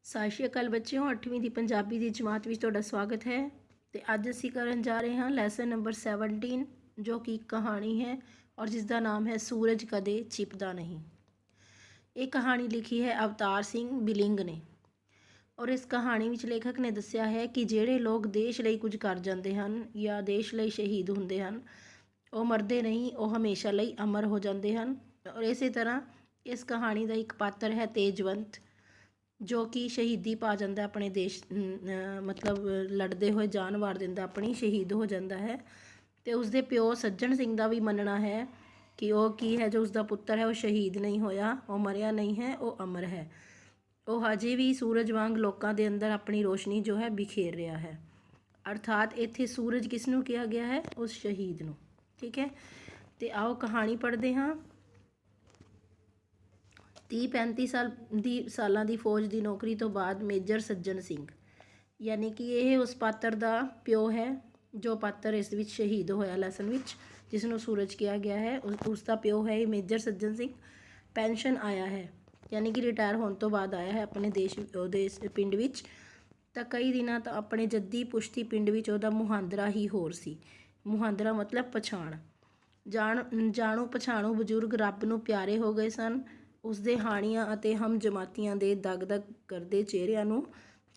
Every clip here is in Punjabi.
ਸਤਿ ਸ਼੍ਰੀ ਅਕਾਲ ਬੱਚਿਓ, 8ਵੀਂ ਦੀ ਪੰਜਾਬੀ ਦੀ ਜਮਾਤ ਵਿੱਚ ਤੁਹਾਡਾ ਸਵਾਗਤ ਹੈ। ਤੇ ਅੱਜ ਅਸੀਂ ਕਰਨ ਜਾ ਰਹੇ ਹਾਂ ਲੈਸਨ ਨੰਬਰ 17 ਜੋ ਕਿ ਕਹਾਣੀ ਹੈ ਔਰ ਜਿਸ ਦਾ ਨਾਮ ਹੈ ਸੂਰਜ ਕਦੇ ਛਿਪਦਾ ਨਹੀਂ। ਇਹ ਕਹਾਣੀ ਲਿਖੀ ਹੈ ਅਵਤਾਰ ਸਿੰਘ ਬਿਲਿੰਗ ਨੇ ਔਰ ਇਸ ਕਹਾਣੀ ਵਿੱਚ ਲੇਖਕ ਨੇ ਦੱਸਿਆ ਹੈ ਕਿ ਜਿਹੜੇ ਲੋਕ ਦੇਸ਼ ਲਈ ਕੁਝ ਕਰ ਜਾਂਦੇ ਹਨ ਜਾਂ ਦੇਸ਼ ਲਈ ਸ਼ਹੀਦ ਹੁੰਦੇ ਹਨ ਉਹ ਮਰਦੇ ਨਹੀਂ, ਉਹ ਹਮੇਸ਼ਾ ਲਈ ਅਮਰ ਹੋ ਜਾਂਦੇ ਹਨ। ਔਰ ਇਸੇ ਤਰ੍ਹਾਂ ਇਸ ਕਹਾਣੀ ਦਾ ਇੱਕ ਪਾਤਰ ਹੈ ਤੇਜਵੰਤ, ਜੋ ਕਿ ਸ਼ਹੀਦੀ ਪਾ ਜਾਂਦਾ ਆਪਣੇ ਦੇਸ਼, ਮਤਲਬ ਲੜਦੇ ਹੋਏ ਜਾਨ ਵਾਰ ਦਿੰਦਾ, ਆਪਣੀ ਸ਼ਹੀਦ ਹੋ ਜਾਂਦਾ ਹੈ। ਅਤੇ ਉਸਦੇ ਪਿਓ ਸੱਜਣ ਸਿੰਘ ਦਾ ਵੀ ਮੰਨਣਾ ਹੈ ਕਿ ਉਹ ਕੀ ਹੈ, ਜੋ ਉਸਦਾ ਪੁੱਤਰ ਹੈ ਉਹ ਸ਼ਹੀਦ ਨਹੀਂ ਹੋਇਆ, ਉਹ ਮਰਿਆ ਨਹੀਂ ਹੈ, ਉਹ ਅਮਰ ਹੈ। ਉਹ ਹਜੇ ਵੀ ਸੂਰਜ ਵਾਂਗ ਲੋਕਾਂ ਦੇ ਅੰਦਰ ਆਪਣੀ ਰੋਸ਼ਨੀ ਜੋ ਹੈ ਬਿਖੇਰ ਰਿਹਾ ਹੈ। ਅਰਥਾਤ ਇੱਥੇ ਸੂਰਜ ਕਿਸ ਨੂੰ ਕਿਹਾ ਗਿਆ ਹੈ? ਉਸ ਸ਼ਹੀਦ ਨੂੰ। ਠੀਕ ਹੈ, ਅਤੇ ਆਓ ਕਹਾਣੀ ਪੜ੍ਹਦੇ ਹਾਂ। 30-35 ਸਾਲਾਂ ਦੀ ਫੌਜ ਦੀ ਨੌਕਰੀ ਤੋਂ ਬਾਅਦ ਮੇਜਰ ਸੱਜਣ ਸਿੰਘ, ਯਾਨੀ ਕਿ ਇਹ ਉਸ ਪਾਤਰ ਦਾ ਪਿਓ ਹੈ ਜੋ ਪਾਤਰ ਇਸ ਵਿੱਚ ਸ਼ਹੀਦ ਹੋਇਆ ਲੈਸਨ ਵਿੱਚ, ਜਿਸ ਨੂੰ ਸੂਰਜ ਕਿਹਾ ਗਿਆ ਹੈ, ਉਸ ਦਾ ਪਿਓ ਹੈ ਇਹ ਮੇਜਰ ਸੱਜਣ ਸਿੰਘ। ਪੈਨਸ਼ਨ ਆਇਆ ਹੈ, ਯਾਨੀ ਕਿ ਰਿਟਾਇਰ ਹੋਣ ਤੋਂ ਬਾਅਦ ਆਇਆ ਹੈ ਆਪਣੇ ਉਹਦੇ ਪਿੰਡ ਵਿੱਚ। ਤਾਂ ਕਈ ਦਿਨਾਂ ਤੋਂ ਆਪਣੇ ਜੱਦੀ ਪੁਸ਼ਤੀ ਪਿੰਡ ਵਿੱਚ ਉਹਦਾ ਮੁਹਾਂਦਰਾ ਹੀ ਹੋਰ ਸੀ। ਮੁਹਾਂਦਰਾ ਮਤਲਬ ਪਛਾਣ। ਜਾਣੂ ਪਛਾਣੂ ਬਜ਼ੁਰਗ ਰੱਬ ਨੂੰ ਪਿਆਰੇ ਹੋ ਗਏ ਸਨ। ਉਸਦੇ ਹਾਣੀਆਂ ਅਤੇ ਹਮ ਜਮਾਤੀਆਂ ਦੇ ਦਗ-ਦਗ ਕਰਦੇ ਚਿਹਰਿਆਂ ਨੂੰ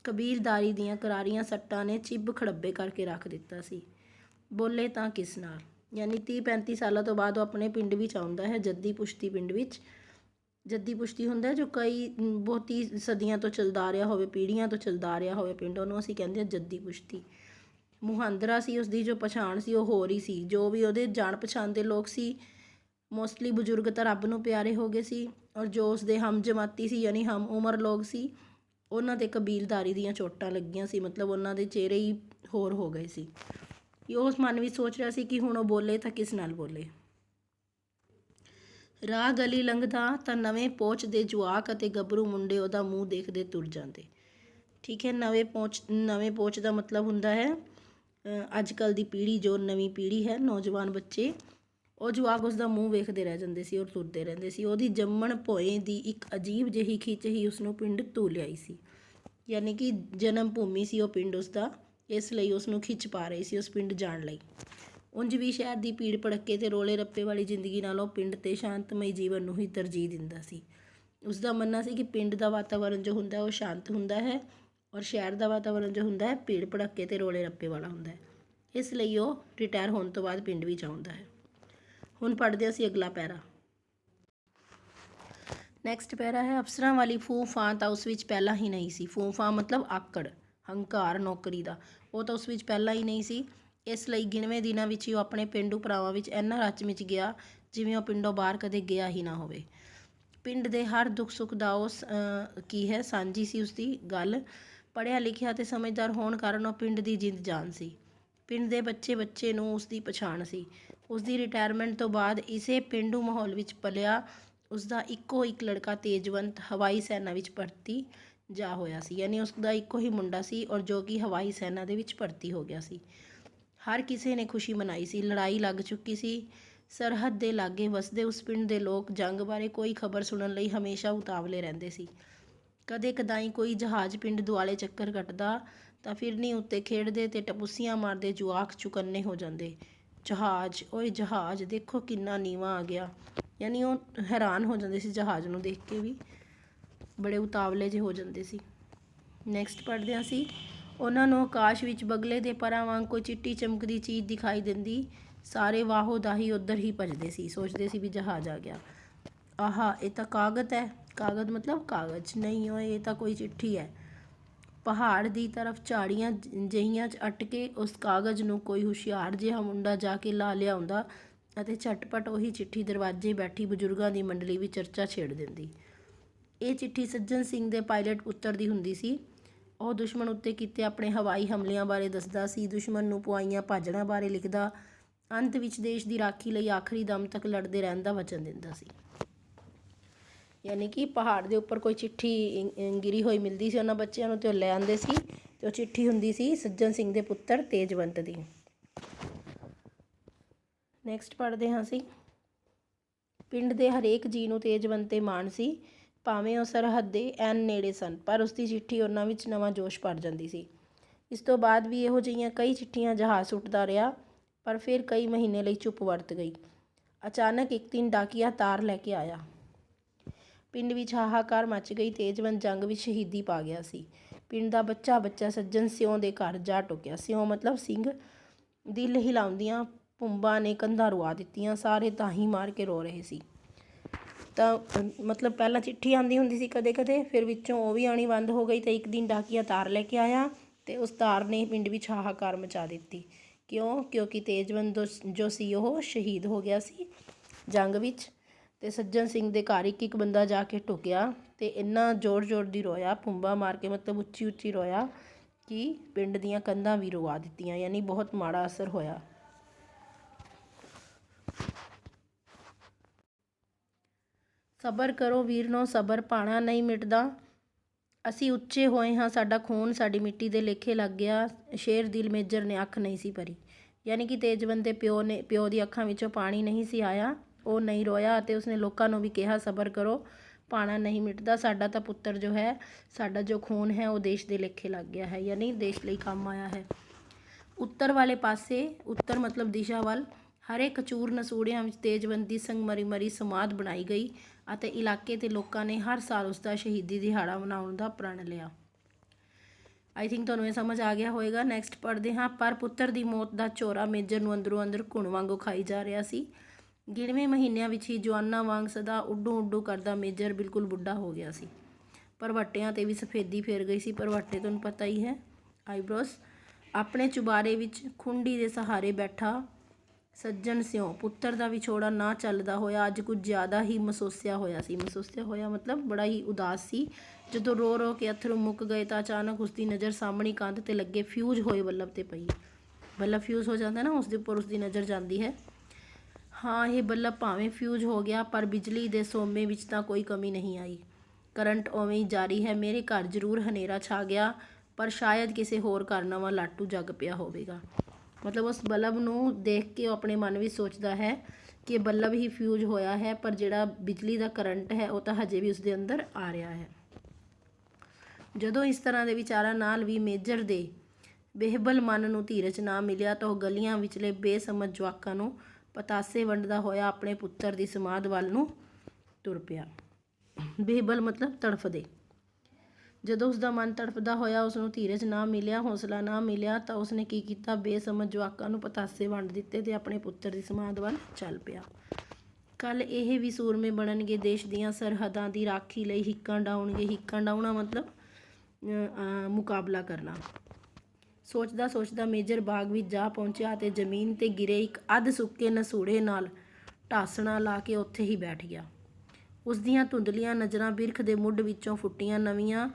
ਕਬੀਲਦਾਰੀ ਦੀਆਂ ਕਰਾਰੀਆਂ ਸੱਟਾਂ ਨੇ ਚਿੱਬ ਖੜੱਬੇ ਕਰਕੇ ਰੱਖ ਦਿੱਤਾ ਸੀ। ਬੋਲੇ ਤਾਂ ਕਿਸ ਨਾਲ? ਯਾਨੀ 30-35 ਸਾਲਾਂ ਤੋਂ ਬਾਅਦ ਉਹ ਆਪਣੇ ਪਿੰਡ ਵਿੱਚ ਆਉਂਦਾ ਹੈ, ਜੱਦੀ ਪੁਸ਼ਤੀ ਪਿੰਡ ਵਿੱਚ। ਜੱਦੀ ਪੁਸ਼ਤੀ ਹੁੰਦਾ ਜੋ ਕਈ ਬਹੁਤੀ ਸਦੀਆਂ ਤੋਂ ਚੱਲਦਾ ਆ ਰਿਹਾ ਹੋਵੇ, ਪੀੜ੍ਹੀਆਂ ਤੋਂ ਚੱਲਦਾ ਆ ਰਿਹਾ ਹੋਵੇ ਪਿੰਡ, ਉਹਨੂੰ ਅਸੀਂ ਕਹਿੰਦੇ ਹਾਂ ਜੱਦੀ ਪੁਸ਼ਤੀ। ਮੁਹਾਂਦਰਾ ਸੀ ਉਸਦੀ ਜੋ ਪਛਾਣ ਸੀ ਉਹ ਹੋਰ ਹੀ ਸੀ। ਜੋ ਵੀ ਉਹਦੇ ਜਾਣ ਪਛਾਣ ਦੇ ਲੋਕ ਸੀ, ਮੋਸਟਲੀ ਬਜ਼ੁਰਗ ਤਾਂ ਰੱਬ ਨੂੰ ਪਿਆਰੇ ਹੋ ਗਏ ਸੀ, ਔਰ ਜੋ ਉਸਦੇ ਹਮ ਜਮਾਤੀ ਸੀ ਯਾਨੀ ਹਮ ਉਮਰ ਲੋਕ ਸੀ, ਉਹਨਾਂ ਦੇ ਕਬੀਲਦਾਰੀ ਦੀਆਂ ਚੋਟਾਂ ਲੱਗੀਆਂ ਸੀ, ਮਤਲਬ ਉਹਨਾਂ ਦੇ ਚਿਹਰੇ ਹੀ ਹੋਰ ਹੋ ਗਏ ਸੀ। ਉਹ ਉਸ ਮਨ ਵਿੱਚ ਸੋਚ ਰਿਹਾ ਸੀ ਕਿ ਹੁਣ ਉਹ ਬੋਲੇ ਤਾਂ ਕਿਸ ਨਾਲ ਬੋਲੇ। ਰਾਹ ਗਲੀ ਲੰਘਦਾ ਤਾਂ ਨਵੇਂ ਪੋਚ ਦੇ ਜਵਾਕ ਅਤੇ ਗੱਭਰੂ ਮੁੰਡੇ ਉਹਦਾ ਮੂੰਹ ਦੇਖਦੇ ਤੁਰ ਜਾਂਦੇ। ਠੀਕ ਹੈ, ਨਵੇਂ ਪੋਚ ਦਾ ਮਤਲਬ ਹੁੰਦਾ ਹੈ ਅੱਜ ਕੱਲ੍ਹ ਦੀ ਪੀੜ੍ਹੀ, ਜੋ ਨਵੀਂ ਪੀੜ੍ਹੀ ਹੈ, ਨੌਜਵਾਨ ਬੱਚੇ, ਉਹ ਜਵਾਕ ਉਸਦਾ ਮੂੰਹ ਵੇਖਦੇ ਰਹਿ ਜਾਂਦੇ ਸੀ ਔਰ ਤੁਰਦੇ ਰਹਿੰਦੇ ਸੀ। ਉਹਦੀ ਜੰਮਣ ਭੋਏ ਦੀ ਇੱਕ ਅਜੀਬ ਜਿਹੀ ਖਿੱਚ ਹੀ ਉਸਨੂੰ ਪਿੰਡ ਧੂ ਲਿਆਈ ਸੀ, ਯਾਨੀ ਕਿ ਜਨਮ ਭੂਮੀ ਸੀ ਉਹ ਪਿੰਡ ਉਸਦਾ, ਇਸ ਲਈ ਉਸਨੂੰ ਖਿੱਚ ਪਾ ਰਹੀ ਸੀ ਉਸ ਪਿੰਡ ਜਾਣ ਲਈ। ਉਂਝ ਵੀ ਸ਼ਹਿਰ ਦੀ ਭੀੜ ਭੜੱਕੇ ਅਤੇ ਰੋਲੇ ਰੱਪੇ ਵਾਲੀ ਜ਼ਿੰਦਗੀ ਨਾਲੋਂ ਪਿੰਡ ਅਤੇ ਸ਼ਾਂਤਮਈ ਜੀਵਨ ਨੂੰ ਹੀ ਤਰਜੀਹ ਦਿੰਦਾ ਸੀ। ਉਸਦਾ ਮੰਨਣਾ ਸੀ ਕਿ ਪਿੰਡ ਦਾ ਵਾਤਾਵਰਨ ਜੋ ਹੁੰਦਾ ਉਹ ਸ਼ਾਂਤ ਹੁੰਦਾ ਹੈ ਔਰ ਸ਼ਹਿਰ ਦਾ ਵਾਤਾਵਰਨ ਜੋ ਹੁੰਦਾ ਹੈ ਭੀੜ ਭੜੱਕੇ ਅਤੇ ਰੋਲੇ ਰੱਪੇ ਵਾਲਾ ਹੁੰਦਾ ਹੈ। ਇਸ ਲਈ ਉਹ ਰਿਟਾਇਰ ਹੋਣ ਤੋਂ ਬਾਅਦ ਪਿੰਡ ਵਿੱਚ ਆਉਂਦਾ ਹੈ। ਹੁਣ ਪੜ੍ਹਦੇ ਹਾਂ ਅਸੀਂ ਅਗਲਾ ਪੈਰਾ। ਨੈਕਸਟ ਪੈਰਾ ਹੈ ਅਫਸਰਾਂ ਵਾਲੀ ਫੂੰ ਫਾਂ ਤਾਂ ਉਸ ਵਿੱਚ ਪਹਿਲਾਂ ਹੀ ਨਹੀਂ ਸੀ। ਫੂੰ ਫਾਂ ਮਤਲਬ ਆਕੜ, ਹੰਕਾਰ ਨੌਕਰੀ ਦਾ, ਉਹ ਤਾਂ ਉਸ ਵਿੱਚ ਪਹਿਲਾਂ ਹੀ ਨਹੀਂ ਸੀ। ਇਸ ਲਈ ਗਿਣਵੇਂ ਦਿਨਾਂ ਵਿੱਚ ਹੀ ਉਹ ਆਪਣੇ ਪੇਂਡੂ ਭਰਾਵਾਂ ਵਿੱਚ ਇੰਨਾ ਰਚ ਮਿਚ ਗਿਆ ਜਿਵੇਂ ਉਹ ਪਿੰਡੋਂ ਬਾਹਰ ਕਦੇ ਗਿਆ ਹੀ ਨਾ ਹੋਵੇ। ਪਿੰਡ ਦੇ ਹਰ ਦੁੱਖ ਸੁੱਖ ਦਾ ਉਹ ਸਾਂਝੀ ਸੀ ਉਸਦੀ ਗੱਲ। ਪੜ੍ਹਿਆ ਲਿਖਿਆ ਅਤੇ ਸਮਝਦਾਰ ਹੋਣ ਕਾਰਨ ਉਹ ਪਿੰਡ ਦੀ ਜਿੰਦ ਜਾਨ ਸੀ। ਪਿੰਡ ਦੇ ਬੱਚੇ ਨੂੰ ਉਸਦੀ ਪਛਾਣ ਸੀ। ਉਸਦੀ ਰਿਟਾਇਰਮੈਂਟ ਤੋਂ ਬਾਅਦ ਇਸੇ ਪੇਂਡੂ ਮਾਹੌਲ ਵਿੱਚ ਪਲਿਆ ਉਸਦਾ ਇੱਕੋ ਇੱਕ ਲੜਕਾ ਤੇਜਵੰਤ ਹਵਾਈ ਸੈਨਾ ਵਿੱਚ ਭਰਤੀ ਜਾ ਹੋਇਆ ਸੀ, ਯਾਨੀ ਉਸਦਾ ਇੱਕੋ ਹੀ ਮੁੰਡਾ ਸੀ ਔਰ ਜੋ ਕਿ ਹਵਾਈ ਸੈਨਾ ਦੇ ਵਿੱਚ ਭਰਤੀ ਹੋ ਗਿਆ ਸੀ। ਹਰ ਕਿਸੇ ਨੇ ਖੁਸ਼ੀ ਮਨਾਈ ਸੀ। ਲੜਾਈ ਲੱਗ ਚੁੱਕੀ ਸੀ। ਸਰਹੱਦ ਦੇ ਲਾਗੇ ਵਸਦੇ ਉਸ ਪਿੰਡ ਦੇ ਲੋਕ ਜੰਗ ਬਾਰੇ ਕੋਈ ਖਬਰ ਸੁਣਨ ਲਈ ਹਮੇਸ਼ਾ ਉਤਾਵਲੇ ਰਹਿੰਦੇ ਸੀ। ਕਦੇ ਕਦਾਈ ਕੋਈ ਜਹਾਜ਼ ਪਿੰਡ ਦੁਆਲੇ ਚੱਕਰ ਕੱਟਦਾ ਤਾਂ ਫਿਰਨੀ ਉੱਤੇ ਖੇਡਦੇ ਅਤੇ ਟਪੂਸੀਆਂ ਮਾਰਦੇ ਜੁਆਕ ਚੁਕੰਨੇ ਹੋ ਜਾਂਦੇ। ਜਹਾਜ਼, ਓਏ ਜਹਾਜ਼ ਦੇਖੋ ਕਿੰਨਾ ਨੀਵਾਂ ਆ ਗਿਆ, ਯਾਨੀ ਉਹ ਹੈਰਾਨ ਹੋ ਜਾਂਦੇ ਸੀ ਜਹਾਜ਼ ਨੂੰ ਦੇਖ ਕੇ, ਵੀ ਬੜੇ ਉਤਾਵਲੇ ਜਿਹੇ ਹੋ ਜਾਂਦੇ ਸੀ। ਨੈਕਸਟ ਪੜ੍ਹਦੇ ਹਾਂ ਅਸੀਂ। ਉਹਨਾਂ ਨੂੰ ਆਕਾਸ਼ ਵਿੱਚ ਬਗਲੇ ਦੇ ਪਰਾਂ ਵਾਂਗ ਕੋਈ ਚਿੱਟੀ ਚਮਕਦੀ ਚੀਜ਼ ਦਿਖਾਈ ਦਿੰਦੀ। ਸਾਰੇ ਵਾਹੋ ਦਾਹੀ ਉੱਧਰ ਹੀ ਭੱਜਦੇ ਸੀ, ਸੋਚਦੇ ਸੀ ਵੀ ਜਹਾਜ਼ ਆ ਗਿਆ। ਆਹਾ, ਇਹ ਤਾਂ ਕਾਗਜ਼ ਹੈ। ਕਾਗਜ਼ ਮਤਲਬ ਕਾਗਜ਼ ਨਹੀਂ, ਓਏ ਇਹ ਤਾਂ ਕੋਈ ਚਿੱਠੀ ਹੈ। ਪਹਾੜ ਦੀ ਤਰਫ ਝਾੜੀਆਂ ਜਿਹੀਆਂ 'ਚ ਅਟਕੇ ਉਸ ਕਾਗਜ਼ ਨੂੰ ਕੋਈ ਹੁਸ਼ਿਆਰ ਜਿਹਾ ਮੁੰਡਾ ਜਾ ਕੇ ਲਾ ਲਿਆਉਂਦਾ ਅਤੇ ਝਟਪਟ ਉਹੀ ਚਿੱਠੀ ਦਰਵਾਜ਼ੇ ਬੈਠੀ ਬਜ਼ੁਰਗਾਂ ਦੀ ਮੰਡਲੀ ਵਿੱਚ ਚਰਚਾ ਛੇੜ ਦਿੰਦੀ। ਇਹ ਚਿੱਠੀ ਸੱਜਣ ਸਿੰਘ ਦੇ ਪਾਇਲਟ ਪੁੱਤਰ ਦੀ ਹੁੰਦੀ ਸੀ। ਉਹ ਦੁਸ਼ਮਣ ਉੱਤੇ ਕੀਤੇ ਆਪਣੇ ਹਵਾਈ ਹਮਲਿਆਂ ਬਾਰੇ ਦੱਸਦਾ ਸੀ, ਦੁਸ਼ਮਣ ਨੂੰ ਪੁਆਈਆਂ ਭਾਜੜਾਂ ਬਾਰੇ ਲਿਖਦਾ, ਅੰਤ ਵਿੱਚ ਦੇਸ਼ ਦੀ ਰਾਖੀ ਲਈ ਆਖਰੀ ਦਮ ਤੱਕ ਲੜਦੇ ਰਹਿਣ ਦਾ ਵਚਨ ਦਿੰਦਾ ਸੀ। ਯਾਨੀ ਕਿ ਪਹਾੜ ਦੇ ਉੱਪਰ ਕੋਈ ਚਿੱਠੀ ਗਿਰੀ ਹੋਈ ਮਿਲਦੀ ਸੀ ਉਹਨਾਂ ਬੱਚਿਆਂ ਨੂੰ, ਅਤੇ ਉਹ ਲੈ ਆਉਂਦੇ ਸੀ, ਅਤੇ ਉਹ ਚਿੱਠੀ ਹੁੰਦੀ ਸੀ ਸੱਜਣ ਸਿੰਘ ਦੇ ਪੁੱਤਰ ਤੇਜਵੰਤ ਦੀ। ਨੈਕਸਟ ਪੜ੍ਹਦੇ ਹਾਂ ਅਸੀਂ। ਪਿੰਡ ਦੇ ਹਰੇਕ ਜੀਅ ਨੂੰ ਤੇਜਵੰਤ 'ਤੇ ਮਾਣ ਸੀ। ਭਾਵੇਂ ਉਹ ਸਰਹੱਦ ਦੇ ਐਨ ਨੇੜੇ ਸਨ, ਪਰ ਉਸਦੀ ਚਿੱਠੀ ਉਹਨਾਂ ਵਿੱਚ ਨਵਾਂ ਜੋਸ਼ ਭਰ ਜਾਂਦੀ ਸੀ। ਇਸ ਤੋਂ ਬਾਅਦ ਵੀ ਇਹੋ ਜਿਹੀਆਂ ਕਈ ਚਿੱਠੀਆਂ ਜਹਾਜ਼ ਸੁੱਟਦਾ ਰਿਹਾ, ਪਰ ਫਿਰ ਕਈ ਮਹੀਨੇ ਲਈ ਚੁੱਪ ਵਰਤ ਗਈ। ਅਚਾਨਕ ਇੱਕ ਦਿਨ ਡਾਕੀਆ ਤਾਰ ਲੈ ਕੇ ਆਇਆ। ਪਿੰਡ ਵਿੱਚ ਹਾਹਾਕਾਰ ਮਚ ਗਈ। ਤੇਜਵੰਤ ਜੰਗ ਵਿੱਚ ਸ਼ਹੀਦੀ ਪਾ ਗਿਆ ਸੀ। ਪਿੰਡ ਦਾ ਬੱਚਾ ਬੱਚਾ ਸੱਜਣ ਸਿਉਂ ਦੇ ਘਰ ਜਾ ਟੁਕਿਆ। ਸਿਉਂ ਮਤਲਬ ਸਿੰਘ। ਦਿਲ ਹਿਲਾਉਂਦੀਆਂ ਭੁੰਬਾਂ ਨੇ ਕੰਧਾਂ ਰੁਆ ਦਿੱਤੀਆਂ। ਸਾਰੇ ਤਾਹੀਂ ਮਾਰ ਕੇ ਰੋ ਰਹੇ ਸੀ। ਤਾਂ ਮਤਲਬ ਪਹਿਲਾਂ ਚਿੱਠੀ ਆਉਂਦੀ ਹੁੰਦੀ ਸੀ ਕਦੇ ਕਦੇ, ਫਿਰ ਵਿੱਚੋਂ ਉਹ ਵੀ ਆਉਣੀ ਬੰਦ ਹੋ ਗਈ, ਅਤੇ ਇੱਕ ਦਿਨ ਡਾਕੀਆ ਤਾਰ ਲੈ ਕੇ ਆਇਆ ਅਤੇ ਉਸ ਤਾਰ ਨੇ ਪਿੰਡ ਵਿੱਚ ਹਾਹਾਕਾਰ ਮਚਾ ਦਿੱਤੀ। ਕਿਉਂ? ਕਿਉਂਕਿ ਤੇਜਵੰਤ ਜੋ ਸੀ ਉਹ ਸ਼ਹੀਦ ਹੋ ਗਿਆ ਸੀ ਜੰਗ ਵਿੱਚ, ਅਤੇ ਸੱਜਣ ਸਿੰਘ ਦੇ ਘਰ ਇੱਕ ਇੱਕ ਬੰਦਾ ਜਾ ਕੇ ਟੁਕਿਆ ਅਤੇ ਇੰਨਾ ਜ਼ੋਰ ਜ਼ੋਰ ਦੀ ਰੋਇਆ, ਭੁੰਬਾਂ ਮਾਰ ਕੇ, ਮਤਲਬ ਉੱਚੀ ਉੱਚੀ ਰੋਇਆ ਕਿ ਪਿੰਡ ਦੀਆਂ ਕੰਧਾਂ ਵੀ ਰੁਆ ਦਿੱਤੀਆਂ। ਯਾਨੀ ਬਹੁਤ ਮਾੜਾ ਅਸਰ ਹੋਇਆ। ਸਬਰ ਕਰੋ ਵੀਰਨੋ, ਸਬਰ ਭਾਣਾ ਨਹੀਂ ਮਿਟਦਾ। ਅਸੀਂ ਉੱਚੇ ਹੋਏ ਹਾਂ, ਸਾਡਾ ਖੂਨ ਸਾਡੀ ਮਿੱਟੀ ਦੇ ਲੇਖੇ ਲੱਗ ਗਿਆ। ਸ਼ੇਰ ਦਿਲ ਮੇਜਰ ਨੇ ਅੱਖ ਨਹੀਂ ਸੀ ਭਰੀ। ਯਾਨੀ ਕਿ ਤੇਜਵੰਤ ਦੇ ਪਿਓ ਦੀ ਅੱਖਾਂ ਵਿੱਚੋਂ ਪਾਣੀ ਨਹੀਂ ਸੀ ਆਇਆ। ਉਹ ਨਹੀਂ ਰੋਇਆ ਅਤੇ ਉਸਨੇ ਲੋਕਾਂ ਨੂੰ ਵੀ ਕਿਹਾ, ਸਬਰ ਕਰੋ, ਭਾਣਾ ਨਹੀਂ ਮਿਟਦਾ। ਸਾਡਾ ਤਾਂ ਪੁੱਤਰ ਜੋ ਹੈ, ਸਾਡਾ ਜੋ ਖੂਨ ਹੈ, ਉਹ ਦੇਸ਼ ਦੇ ਲੇਖੇ ਲੱਗ ਗਿਆ ਹੈ, ਯਾਨੀ ਦੇਸ਼ ਲਈ ਕੰਮ ਆਇਆ ਹੈ। ਉੱਤਰ ਵਾਲੇ ਪਾਸੇ, ਉੱਤਰ ਮਤਲਬ ਦਿਸ਼ਾ ਵੱਲ, ਹਰੇ ਕਚੂਰ ਨਸੂੜਿਆਂ ਵਿੱਚ ਤੇਜਵੰਤ ਦੀ ਸੰਗਮਰੀ ਸਮਾਧ ਬਣਾਈ ਗਈ ਅਤੇ ਇਲਾਕੇ ਦੇ ਲੋਕਾਂ ਨੇ ਹਰ ਸਾਲ ਉਸਦਾ ਸ਼ਹੀਦੀ ਦਿਹਾੜਾ ਮਨਾਉਣ ਦਾ ਪ੍ਰਣ ਲਿਆ। ਆਈ ਥਿੰਕ ਤੁਹਾਨੂੰ ਇਹ ਸਮਝ ਆ ਗਿਆ ਹੋਵੇਗਾ। ਨੈਕਸਟ ਪੜ੍ਹਦੇ ਹਾਂ। ਪਰ ਪੁੱਤਰ ਦੀ ਮੌਤ ਦਾ ਝੋਰਾ ਮੇਜਰ ਨੂੰ ਅੰਦਰੋਂ ਅੰਦਰ ਘੁਣ ਵਾਂਗੂ ਖਾਈ ਜਾ ਰਿਹਾ ਸੀ। ਗਿਣਵੇਂ ਮਹੀਨਿਆਂ ਵਿੱਚ ਹੀ ਜਵਾਨਾਂ ਵਾਂਗ ਸਦਾ ਉੱਡੂ ਉੱਡੂ ਕਰਦਾ ਮੇਜਰ ਬਿਲਕੁਲ ਬੁੱਢਾ ਹੋ ਗਿਆ ਸੀ। ਭਰਵੱਟਿਆਂ 'ਤੇ ਵੀ ਸਫੇਦੀ ਫੇਰ ਗਈ ਸੀ। ਭਰਵੱਟੇ ਤੁਹਾਨੂੰ ਪਤਾ ਹੀ ਹੈ, ਆਈਬ੍ਰੋਸ। ਆਪਣੇ ਚੁਬਾਰੇ ਵਿੱਚ ਖੁੰਡੀ ਦੇ ਸਹਾਰੇ ਬੈਠਾ ਸੱਜਣ ਸਿਉਂ ਪੁੱਤਰ ਦਾ ਵਿਛੋੜਾ ਨਾ ਚੱਲਦਾ ਹੋਇਆ ਅੱਜ ਕੁਝ ਜ਼ਿਆਦਾ ਹੀ ਮਸੋਸਿਆ ਹੋਇਆ ਸੀ। ਮਸੋਸਿਆ ਹੋਇਆ ਮਤਲਬ ਬੜਾ ਹੀ ਉਦਾਸ ਸੀ। ਜਦੋਂ ਰੋ ਰੋ ਕੇ ਅਥਰੂ ਮੁੱਕ ਗਏ ਤਾਂ ਅਚਾਨਕ ਉਸਦੀ ਨਜ਼ਰ ਸਾਹਮਣੀ ਕੰਧ 'ਤੇ ਲੱਗੇ ਫਿਊਜ਼ ਹੋਏ ਬੱਲਬ 'ਤੇ ਪਈ। ਬੱਲਬ ਫਿਊਜ਼ ਹੋ ਜਾਂਦਾ ਨਾ, ਉਸਦੇ ਉੱਪਰ ਉਸਦੀ ਨਜ਼ਰ ਜਾਂਦੀ ਹੈ। ਹਾਂ, ਇਹ ਬੱਲਬ ਭਾਵੇਂ ਫਿਊਜ਼ ਹੋ ਗਿਆ, ਪਰ ਬਿਜਲੀ ਦੇ ਸੋਮੇ ਵਿੱਚ ਤਾਂ ਕੋਈ ਕਮੀ ਨਹੀਂ ਆਈ। ਕਰੰਟ ਉਵੇਂ ਹੀ ਜਾਰੀ ਹੈ। ਮੇਰੇ ਘਰ ਜ਼ਰੂਰ ਹਨੇਰਾ ਛਾ ਗਿਆ, ਪਰ ਸ਼ਾਇਦ ਕਿਸੇ ਹੋਰ ਘਰ ਨਵਾਂ ਲਾਟੂ ਜਗ ਪਿਆ ਹੋਵੇਗਾ। ਮਤਲਬ ਉਸ ਬੱਲਬ ਨੂੰ ਦੇਖ ਕੇ ਉਹ ਆਪਣੇ ਮਨ ਵਿੱਚ ਸੋਚਦਾ ਹੈ ਕਿ ਇਹ ਬੱਲਬ ਹੀ ਫਿਊਜ਼ ਹੋਇਆ ਹੈ, ਪਰ ਜਿਹੜਾ ਬਿਜਲੀ ਦਾ ਕਰੰਟ ਹੈ ਉਹ ਤਾਂ ਹਜੇ ਵੀ ਉਸਦੇ ਅੰਦਰ ਆ ਰਿਹਾ ਹੈ। ਜਦੋਂ ਇਸ ਤਰ੍ਹਾਂ ਦੇ ਵਿਚਾਰਾਂ ਨਾਲ ਵੀ ਮੇਜਰ ਦੇ ਬੇਹਬਲ ਮਨ ਨੂੰ ਧੀਰਜ ਨਾ ਮਿਲਿਆ ਤਾਂ ਉਹ ਗਲੀਆਂ ਵਿਚਲੇ ਬੇਸਮਝ ਜਵਾਕਾਂ ਨੂੰ ਪਤਾਸੇ ਵੰਡਦਾ ਹੋਇਆ ਆਪਣੇ ਪੁੱਤਰ ਦੀ ਸਮਾਧ ਵੱਲ ਨੂੰ ਤੁਰ ਪਿਆ। ਬੇਹਬਲ ਮਤਲਬ ਤੜਫਦੇ। ਜਦੋਂ ਉਸਦਾ ਮਨ ਤੜਫਦਾ ਹੋਇਆ, ਉਸਨੂੰ ਧੀਰਜ ਨਾ ਮਿਲਿਆ, ਹੌਸਲਾ ਨਾ ਮਿਲਿਆ, ਤਾਂ ਉਸਨੇ ਕੀ ਕੀਤਾ, ਬੇਸਮਝ ਜਵਾਕਾਂ ਨੂੰ ਪਤਾਸੇ ਵੰਡ ਦਿੱਤੇ ਅਤੇ ਆਪਣੇ ਪੁੱਤਰ ਦੀ ਸਮਾਧ ਵੱਲ ਚੱਲ ਪਿਆ। ਕੱਲ੍ਹ ਇਹ ਵੀ ਸੂਰਮੇ ਬਣਨਗੇ, ਦੇਸ਼ ਦੀਆਂ ਸਰਹੱਦਾਂ ਦੀ ਰਾਖੀ ਲਈ ਹਿੱਕਾਂ ਡਾਉਣਗੇ। ਹਿੱਕਾਂ ਡਾਉਣਾ ਮਤਲਬ ਮੁਕਾਬਲਾ ਕਰਨਾ। ਸੋਚਦਾ ਸੋਚਦਾ ਮੇਜਰ ਬਾਗ ਵਿੱਚ ਜਾ ਪਹੁੰਚਿਆ ਅਤੇ ਜ਼ਮੀਨ 'ਤੇ ਗਿਰੇ ਇੱਕ ਅੱਧ ਸੁੱਕੇ ਨਸੂੜੇ ਨਾਲ ਢਾਸਣਾ ਲਾ ਕੇ ਉੱਥੇ ਹੀ ਬੈਠ ਗਿਆ। ਉਸਦੀਆਂ ਧੁੰਦਲੀਆਂ ਨਜ਼ਰਾਂ ਬਿਰਖ ਦੇ ਮੁੱਢ ਵਿੱਚੋਂ ਫੁੱਟੀਆਂ ਨਵੀਆਂ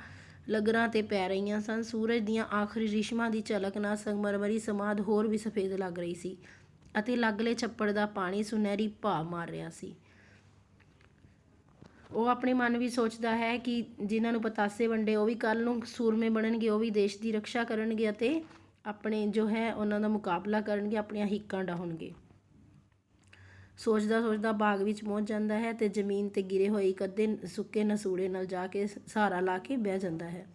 ਲਗਰਾਂ 'ਤੇ ਪੈ ਰਹੀਆਂ ਸਨ। ਸੂਰਜ ਦੀਆਂ ਆਖਰੀ ਰਿਸ਼ਮਾਂ ਦੀ ਝਲਕ ਨਾਲ ਸੰਗਮਰਮਰੀ ਸਮਾਧ ਹੋਰ ਵੀ ਸਫੇਦ ਲੱਗ ਰਹੀ ਸੀ ਅਤੇ ਲਾਗਲੇ ਛੱਪੜ ਦਾ ਪਾਣੀ ਸੁਨਹਿਰੀ ਭਾਅ ਮਾਰ ਰਿਹਾ ਸੀ। ਉਹ ਆਪਣੇ ਮਨ ਵਿੱਚ ਸੋਚਦਾ ਹੈ ਕਿ ਜਿਨ੍ਹਾਂ ਨੂੰ ਪਤਾਸੇ ਵੰਡੇ ਉਹ ਵੀ ਕੱਲ੍ਹ ਨੂੰ ਸੂਰਮੇ ਬਣਨਗੇ, ਉਹ ਵੀ ਦੇਸ਼ ਦੀ ਰੱਖਿਆ ਕਰਨਗੇ ਅਤੇ ਆਪਣੇ ਜੋ ਹੈ ਉਹਨਾਂ ਦਾ ਮੁਕਾਬਲਾ ਕਰਨਗੇ, ਆਪਣੀਆਂ ਹਿੱਕਾਂ ਡਾਉਣਗੇ। ਸੋਚਦਾ ਸੋਚਦਾ ਬਾਗ ਵਿੱਚ ਪਹੁੰਚ ਜਾਂਦਾ ਹੈ ਅਤੇ ਜ਼ਮੀਨ 'ਤੇ ਗਿਰੇ ਹੋਏ ਇੱਕ ਅੱਧੇ ਸੁੱਕੇ ਨਸੂੜੇ ਨਾਲ ਜਾ ਕੇ ਸਹਾਰਾ ਲਾ ਕੇ ਬਹਿ ਜਾਂਦਾ ਹੈ।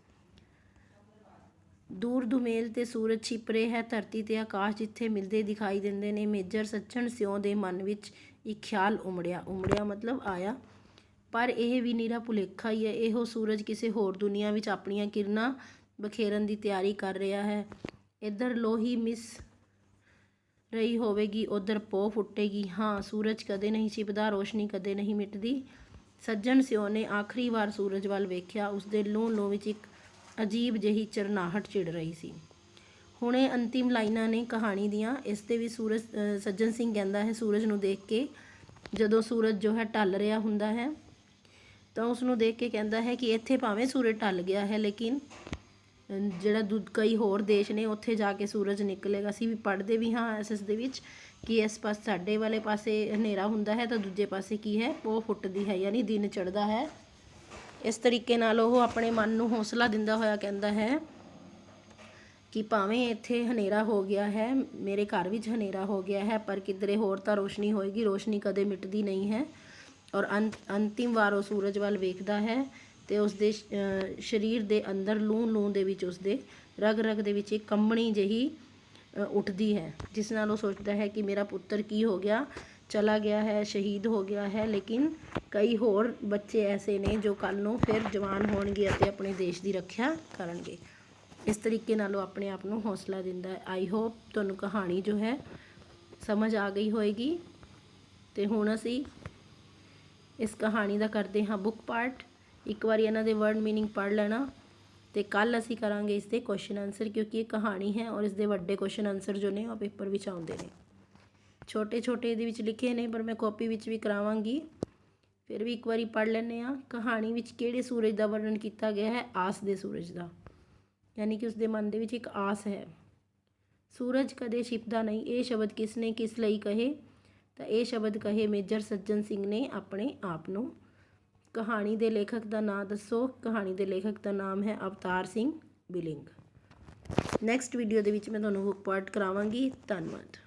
ਦੂਰ ਦੁਮੇਲ 'ਤੇ ਸੂਰਜ ਛਿਪ ਰਿਹਾ ਹੈ। ਧਰਤੀ ਤੇ ਆਕਾਸ਼ ਜਿੱਥੇ ਮਿਲਦੇ ਦਿਖਾਈ ਦਿੰਦੇ ਨੇ। ਮੇਜਰ ਸੱਜਣ ਸਿਉਂ ਦੇ ਮਨ ਵਿੱਚ ਇੱਕ ਖਿਆਲ ਉਮੜਿਆ ਮਤਲਬ ਆਇਆ, ਪਰ ਇਹ ਵੀ ਨਿਰਾ ਭੁਲੇਖਾ ਹੀ ਹੈ। ਇਹੋ ਸੂਰਜ ਕਿਸੇ ਹੋਰ ਦੁਨੀਆ ਵਿੱਚ ਆਪਣੀਆਂ ਕਿਰਨਾਂ ਬਖੇਰਨ ਦੀ ਤਿਆਰੀ ਕਰ ਰਿਹਾ ਹੈ। ਇੱਧਰ ਲੋਹੀ ਮਿਸ ਰਹੀ ਹੋਵੇਗੀ, ਉੱਧਰ ਪੋਹ ਫੁੱਟੇਗੀ। ਹਾਂ, ਸੂਰਜ ਕਦੇ ਨਹੀਂ ਛਿਪਦਾ, ਰੋਸ਼ਨੀ ਕਦੇ ਨਹੀਂ ਮਿਟਦੀ। ਸੱਜਣ ਸਿਉਂ ਨੇ ਆਖਰੀ ਵਾਰ ਸੂਰਜ ਵੱਲ ਵੇਖਿਆ। ਉਸਦੇ ਲੂੰ ਵਿੱਚ ਇੱਕ ਅਜੀਬ ਜਿਹੀ ਝਰਨਾਹਟ ਛਿੜ ਰਹੀ ਸੀ। ਹੁਣੇ ਅੰਤਿਮ ਲਾਈਨਾਂ ਨੇ ਕਹਾਣੀ ਦੀਆਂ। ਇਸ 'ਤੇ ਵੀ ਸੱਜਣ ਸਿੰਘ ਕਹਿੰਦਾ ਹੈ, ਸੂਰਜ ਨੂੰ ਦੇਖ ਕੇ, ਜਦੋਂ ਸੂਰਜ ਜੋ ਹੈ ਢਲ ਰਿਹਾ ਹੁੰਦਾ ਹੈ ਤਾਂ ਉਸਨੂੰ ਦੇਖ ਕੇ ਕਹਿੰਦਾ ਹੈ ਕਿ ਇੱਥੇ ਭਾਵੇਂ ਸੂਰਜ ਢਲ ਗਿਆ ਹੈ, ਲੇਕਿਨ ਜਿਹੜਾ ਕਈ ਹੋਰ ਦੇਸ਼ ਨੇ ਉੱਥੇ ਜਾ ਕੇ ਸੂਰਜ ਨਿਕਲੇਗਾ। ਅਸੀਂ ਵੀ ਪੜ੍ਹਦੇ ਵੀ ਹਾਂ ਐਸ ਦੇ ਵਿੱਚ ਕਿ ਇਸ ਪਾਸੇ ਸਾਡੇ ਵਾਲੇ ਪਾਸੇ ਹਨੇਰਾ ਹੁੰਦਾ ਹੈ ਤਾਂ ਦੂਜੇ ਪਾਸੇ ਕੀ ਹੈ, ਪੋਹ ਫੁੱਟਦੀ ਹੈ, ਯਾਨੀ ਦਿਨ ਚੜ੍ਹਦਾ ਹੈ। ਇਸ ਤਰੀਕੇ ਨਾਲ ਉਹ ਆਪਣੇ ਮਨ ਨੂੰ ਹੌਸਲਾ ਦਿੰਦਾ ਹੋਇਆ ਕਹਿੰਦਾ ਹੈ ਕਿ ਭਾਵੇਂ ਇੱਥੇ ਹਨੇਰਾ ਹੋ ਗਿਆ ਹੈ, ਮੇਰੇ ਘਰ ਵਿੱਚ ਹਨੇਰਾ ਹੋ ਗਿਆ ਹੈ, ਪਰ ਕਿਧਰੇ ਹੋਰ ਤਾਂ ਰੋਸ਼ਨੀ ਹੋਏਗੀ। ਰੋਸ਼ਨੀ ਕਦੇ ਮਿਟਦੀ ਨਹੀਂ ਹੈ। ਔਰ ਅੰਤਿਮ ਵਾਰ ਉਹ ਸੂਰਜ ਵੱਲ ਵੇਖਦਾ ਹੈ ਅਤੇ ਉਸਦੇ ਸਰੀਰ ਦੇ ਅੰਦਰ ਲੂੰ ਦੇ ਵਿੱਚ ਉਸਦੇ ਰਗ ਦੇ ਵਿੱਚ ਇੱਕ ਕੰਬਣੀ ਜਿਹੀ ਉੱਠਦੀ ਹੈ, ਜਿਸ ਨਾਲ ਉਹ ਸੋਚਦਾ ਹੈ ਕਿ ਮੇਰਾ ਪੁੱਤਰ ਕੀ ਹੋ ਗਿਆ, ਚਲਾ ਗਿਆ ਹੈ, ਸ਼ਹੀਦ ਹੋ ਗਿਆ ਹੈ। ਲੇਕਿਨ ਕਈ ਹੋਰ ਬੱਚੇ ਐਸੇ ਨੇ ਜੋ ਕੱਲ੍ਹ ਨੂੰ ਫਿਰ ਜਵਾਨ ਹੋਣਗੇ ਅਤੇ ਆਪਣੇ ਦੇਸ਼ ਦੀ ਰੱਖਿਆ ਕਰਨਗੇ। ਇਸ ਤਰੀਕੇ ਨਾਲ ਉਹ ਆਪਣੇ ਆਪ ਨੂੰ ਹੌਸਲਾ ਦਿੰਦਾ ਹੈ। ਆਈ ਹੋਪ ਤੁਹਾਨੂੰ ਕਹਾਣੀ ਜੋ ਹੈ ਸਮਝ ਆ ਗਈ ਹੋਏਗੀ। ਅਤੇ ਹੁਣ ਅਸੀਂ ਇਸ ਕਹਾਣੀ ਦਾ ਕਰਦੇ ਹਾਂ ਬੁੱਕ ਪਾਰਟ। ਇੱਕ ਵਾਰੀ ਇਹਨਾਂ ਦੇ ਵਰਡ ਮੀਨਿੰਗ ਪੜ੍ਹ ਲੈਣਾ ਅਤੇ ਕੱਲ੍ਹ ਅਸੀਂ ਕਰਾਂਗੇ ਇਸ ਦੇ ਕੁਐਸਚਨ ਆਨਸਰ, ਕਿਉਂਕਿ ਇਹ ਕਹਾਣੀ ਹੈ ਔਰ ਇਸ ਦੇ ਵੱਡੇ ਕੁਐਸਚਨ ਆਨਸਰ ਜੋ ਨੇ ਉਹ ਪੇਪਰ ਵਿੱਚ ਆਉਂਦੇ ਨੇ। ਛੋਟੇ ਇਹਦੇ ਵਿੱਚ ਲਿਖੇ ਨੇ, ਪਰ ਮੈਂ ਕਾਪੀ ਵਿੱਚ ਵੀ ਕਰਾਵਾਂਗੀ। ਫਿਰ ਵੀ ਇੱਕ ਵਾਰੀ ਪੜ੍ਹ ਲੈਂਦੇ ਹਾਂ। ਕਹਾਣੀ ਵਿੱਚ ਕਿਹੜੇ ਸੂਰਜ ਦਾ ਵਰਣਨ ਕੀਤਾ ਗਿਆ ਹੈ? ਆਸ ਦੇ ਸੂਰਜ ਦਾ, ਯਾਨੀ ਕਿ ਉਸਦੇ ਮਨ ਦੇ ਵਿੱਚ ਇੱਕ ਆਸ ਹੈ। ਸੂਰਜ ਕਦੇ ਛਿਪਦਾ ਨਹੀਂ, ਇਹ ਸ਼ਬਦ ਕਿਸ ਨੇ ਕਿਸ ਲਈ ਕਹੇ? ਤਾਂ ਇਹ ਸ਼ਬਦ ਕਹੇ ਮੇਜਰ ਸੱਜਣ ਸਿੰਘ ਨੇ ਆਪਣੇ ਆਪ ਨੂੰ। ਕਹਾਣੀ ਦੇ ਲੇਖਕ ਦਾ ਨਾਂ ਦੱਸੋ? ਕਹਾਣੀ ਦੇ ਲੇਖਕ ਦਾ ਨਾਮ ਹੈ Avtar Singh billing. Next video ਦੇ ਵਿੱਚ ਮੈਂ ਤੁਹਾਨੂੰ ਬੁੱਕ ਪਾਰਟ ਕਰਾਵਾਂਗੀ। ਧੰਨਵਾਦ।